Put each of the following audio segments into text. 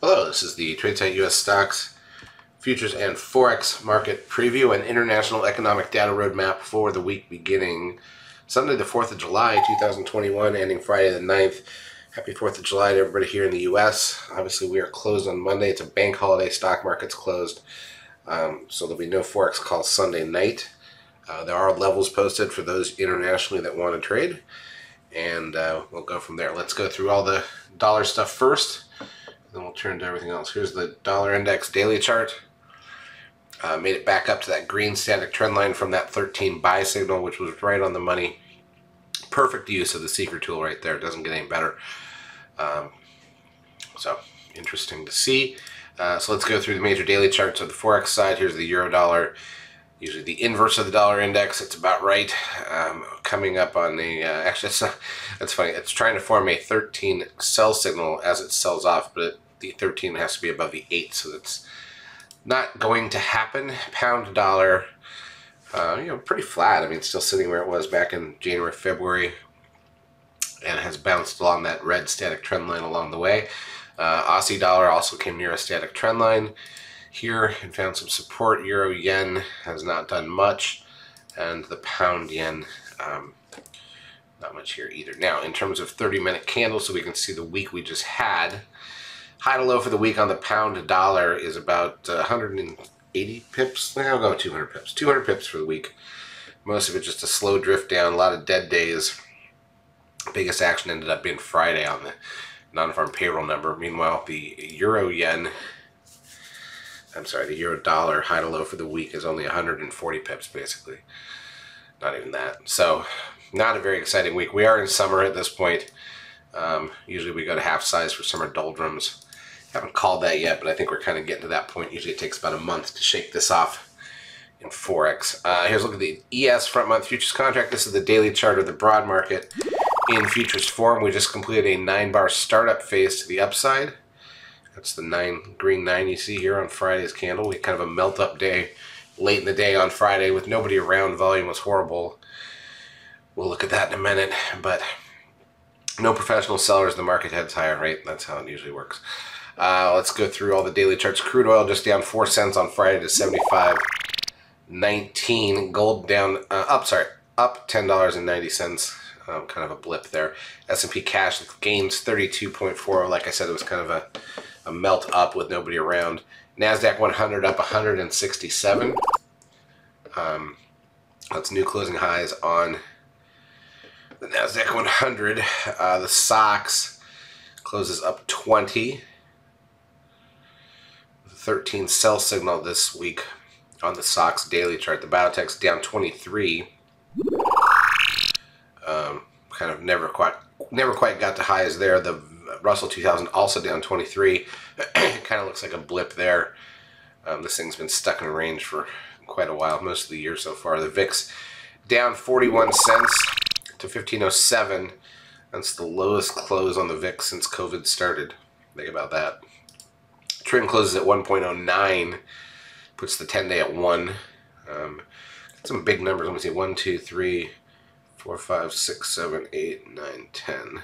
Hello, this is the Tradesight U.S. Stocks, Futures, and Forex Market Preview, an international economic data roadmap for the week beginning Sunday the 4th of July, 2021, ending Friday the 9th. Happy 4th of July to everybody here in the U.S. Obviously, we are closed on Monday. It's a bank holiday. Stock market's closed, so there'll be no Forex calls Sunday night. There are levels posted for those internationally that want to trade, and we'll go from there. Let's go through all the dollar stuff first. Then we'll turn to everything else. Here's the dollar index daily chart. Made it back up to that green static trend line from that 13 buy signal, which was right on the money. Perfect use of the seeker tool right there. It doesn't get any better. So interesting to see. So let's go through the major daily charts. On the Forex side, here's the euro dollar. Usually the inverse of the dollar index. It's about right. Coming up on the, actually that's funny. It's trying to form a 13 sell signal as it sells off, but the 13 has to be above the 8, so that's not going to happen. Pound dollar, pretty flat. I mean, it's still sitting where it was back in January, February, and has bounced along that red static trend line along the way. Aussie dollar also came near a static trend line here and found some support. Euro yen has not done much, and the pound yen not much here either. Now, in terms of 30-minute candles, so we can see the week we just had, high to low for the week on the pound dollar is about 180 pips. I'll go 200 pips. 200 pips for the week. Most of it just a slow drift down, a lot of dead days. Biggest action ended up being Friday on the non-farm payroll number. Meanwhile, the euro dollar high to low for the week is only 140 pips, basically. Not even that. So, not a very exciting week. We are in summer at this point. Usually we go to half size for summer doldrums. Haven't called that yet, but I think we're kind of getting to that point. Usually it takes about a month to shake this off in Forex. Here's a look at the ES front month futures contract. This is the daily chart of the broad market in futures form. We just completed a 9-bar startup phase to the upside. That's the green 9 you see here on Friday's candle. We had kind of a melt-up day late in the day on Friday with nobody around. Volume was horrible. We'll look at that in a minute, but no professional sellers. The market heads higher, right? That's how it usually works. Let's go through all the daily charts. Crude oil just down 4 cents on Friday to 75.19. Gold down, up $10.90. Kind of a blip there. S&P cash gains 32.4. Like I said, it was kind of a melt up with nobody around. NASDAQ 100 up 167. That's new closing highs on the NASDAQ 100. The SOX closes up 20. The 13 sell signal this week on the SOX daily chart. The biotech's down 23. Kind of never quite got to highs there. The Russell 2000 also down 23. Kind of looks like a blip there. This thing's been stuck in range for quite a while, most of the year so far. The VIX down 41 cents to 1507. That's the lowest close on the VIX since COVID started. Think about that. Trim closes at 1.09, puts the 10-day at 1. Some big numbers. Let me see. 1, 2, 3, 4, 5, 6, 7, 8, 9, 10.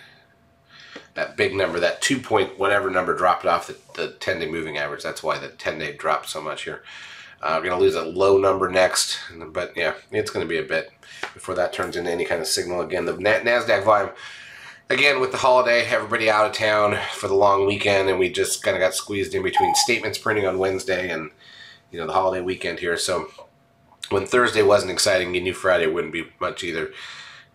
That big number, that 2 point whatever number dropped off the 10-day moving average. That's why the 10-day dropped so much here. We're going to lose a low number next, but yeah, it's going to be a bit before that turns into any kind of signal again. The NASDAQ volume, again, with the holiday, everybody out of town for the long weekend, and we just kind of got squeezed in between statements printing on Wednesday and, the holiday weekend here. So when Thursday wasn't exciting, you knew Friday wouldn't be much either.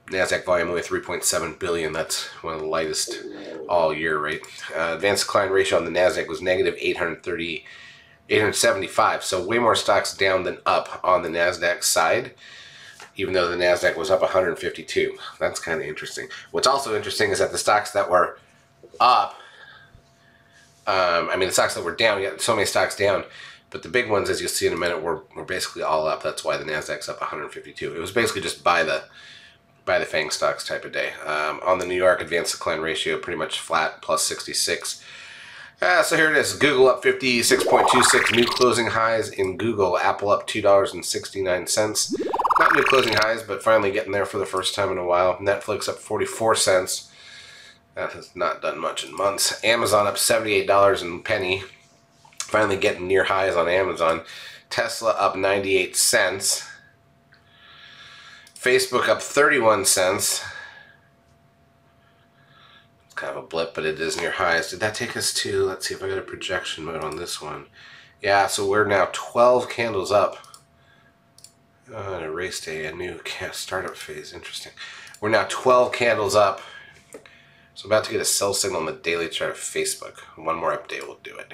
NASDAQ volume only 3.7 billion. That's one of the lightest all year, right? Advanced decline ratio on the NASDAQ was negative 875. So way more stocks down than up on the NASDAQ side, even though the NASDAQ was up 152. That's kind of interesting. What's also interesting is that the stocks that were up, the stocks that were down, you got so many stocks down, but the big ones, as you'll see in a minute, were basically all up. That's why the NASDAQ's up 152. It was basically just buy the FANG stocks type of day. On the New York, advanced decline ratio pretty much flat, plus 66. So here it is. Google up 56.26, new closing highs in Google. Apple up $2.69. Not new closing highs, but finally getting there for the first time in a while. Netflix up 44 cents. That has not done much in months. Amazon up $78 and penny. Finally getting near highs on Amazon. Tesla up 98 cents. Facebook up 31 cents. It's kind of a blip, but it is near highs. Did that take us to, let's see if I got a projection mode on this one. Yeah, so we're now 12 candles up. It erased a new startup phase. Interesting. We're now 12 candles up. So I'm about to get a sell signal on the daily chart of Facebook. One more update will do it.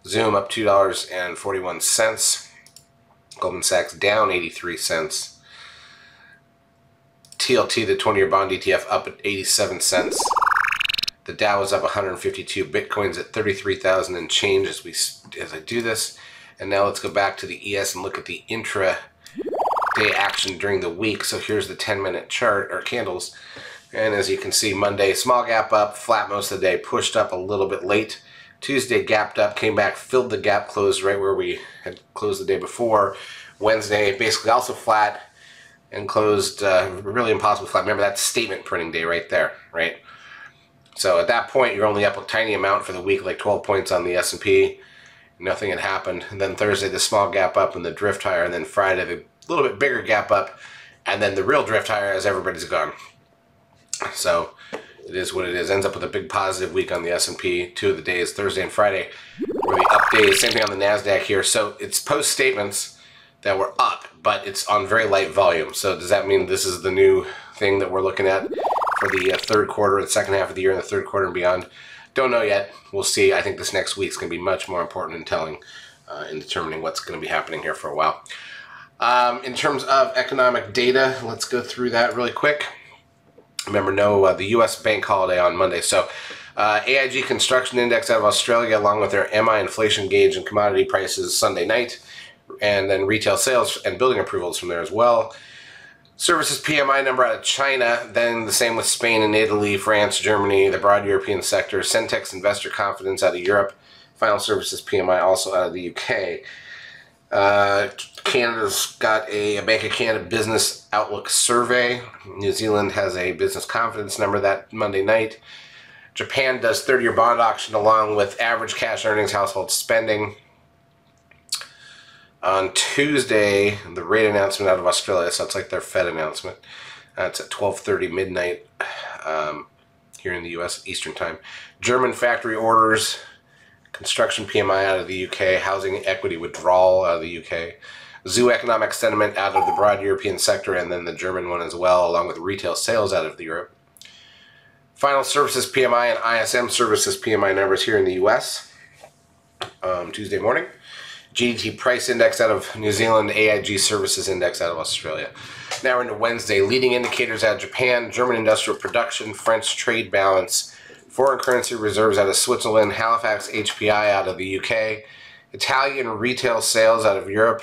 Zoom up $2.41. Goldman Sachs down 83 cents. TLT, the 20-year bond ETF, up at 87 cents. The Dow is up 152. Bitcoin's at 33,000 and change as I do this. And now let's go back to the ES and look at the intra-day action during the week. So here's the 10-minute chart or candles. And as you can see, Monday, small gap up, flat most of the day, pushed up a little bit late. Tuesday, gapped up, came back, filled the gap, closed right where we had closed the day before. Wednesday, basically also flat, and closed really impossible flat. Remember, that's statement printing day right there, right? So at that point, you're only up a tiny amount for the week, like 12 points on the S&P. Nothing had happened. And then Thursday, the small gap up and the drift higher. And then Friday, the little bit bigger gap up. And then the real drift higher as everybody's gone. So it is what it is. Ends up with a big positive week on the S&P. 2 of the days, Thursday and Friday, were the up days. Same thing on the NASDAQ here. So it's post statements that were up, but it's on very light volume. So does that mean this is the new thing that we're looking at for the third quarter, the second half of the year, and the third quarter and beyond? Don't know yet. We'll see. I think this next week's going to be much more important in telling, in determining what's going to be happening here for a while. In terms of economic data, let's go through that really quick. Remember, the U.S. bank holiday on Monday. So AIG Construction Index out of Australia, along with their MI inflation gauge and commodity prices Sunday night, and then retail sales and building approvals from there as well. Services PMI number out of China, then the same with Spain and Italy, France, Germany, the broad European sector. Centex investor confidence out of Europe. Final services PMI also out of the UK. Canada's got a Bank of Canada Business Outlook survey. New Zealand has a business confidence number that Monday night. Japan does 30-year bond auction along with average cash earnings, household spending. On Tuesday, the rate announcement out of Australia, so it's like their Fed announcement. It's at 12:30 midnight here in the U.S. Eastern Time. German factory orders. Construction PMI out of the UK, housing equity withdrawal out of the UK, zoo economic sentiment out of the broad European sector, and then the German one as well, along with retail sales out of Europe. Final services PMI and ISM services PMI numbers here in the US Tuesday morning. GDT price index out of New Zealand, AIG services index out of Australia. Now we're into Wednesday. Leading indicators out of Japan, German industrial production, French trade balance, foreign currency reserves out of Switzerland, Halifax HPI out of the UK, Italian retail sales out of Europe,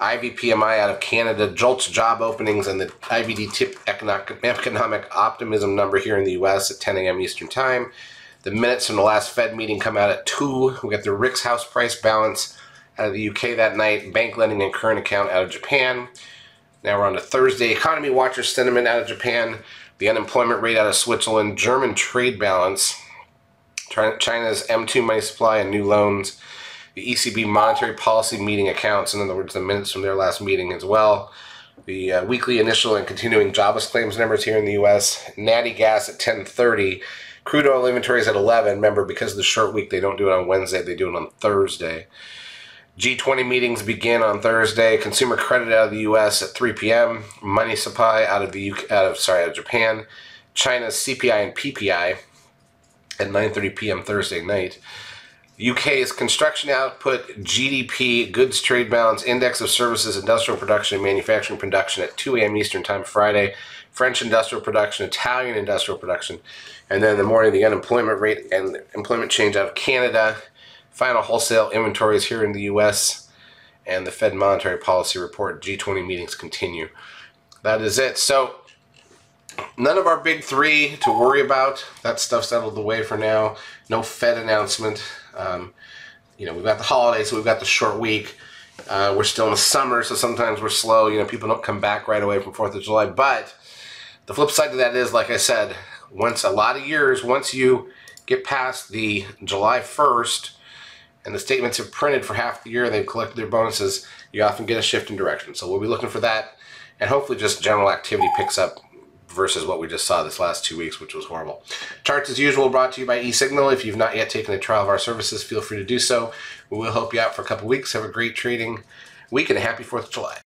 IVPMI out of Canada, JOLTS job openings, and the IBD tip economic optimism number here in the US at 10 a.m. Eastern Time. The minutes from the last Fed meeting come out at 2. We got the RICS house price balance out of the UK that night, bank lending and current account out of Japan. Now we're on to Thursday. Economy Watcher sentiment out of Japan, the unemployment rate out of Switzerland, German trade balance, China's M2 money supply and new loans, the ECB monetary policy meeting accounts, in other words, the minutes from their last meeting as well, the weekly initial and continuing jobless claims numbers here in the U.S., natty gas at 10:30, crude oil inventories at 11. Remember, because of the short week, they don't do it on Wednesday, they do it on Thursday. G20 meetings begin on Thursday. Consumer credit out of the U.S. at 3 p.m. Money supply out of Japan. China's CPI and PPI at 9:30 p.m. Thursday night. UK's construction output, GDP, goods trade balance, index of services, industrial production, and manufacturing production at 2 a.m. Eastern Time Friday. French industrial production, Italian industrial production, and then in the morning the unemployment rate and employment change out of Canada. Final wholesale inventories here in the U.S. and the Fed monetary policy report. G20 meetings continue. That is it. So none of our big three to worry about. That stuff's out of the way for now. No Fed announcement. We've got the holidays, so we've got the short week. We're still in the summer, so sometimes we're slow. People don't come back right away from 4th of July. But the flip side to that is, like I said, once a lot of years, once you get past the July 1st and the statements have printed for half the year, they've collected their bonuses, you often get a shift in direction. So we'll be looking for that, and hopefully just general activity picks up versus what we just saw this last 2 weeks, which was horrible. Charts as usual brought to you by eSignal. If you've not yet taken a trial of our services, feel free to do so. We will help you out for a couple weeks. Have a great trading week and a happy 4th of July.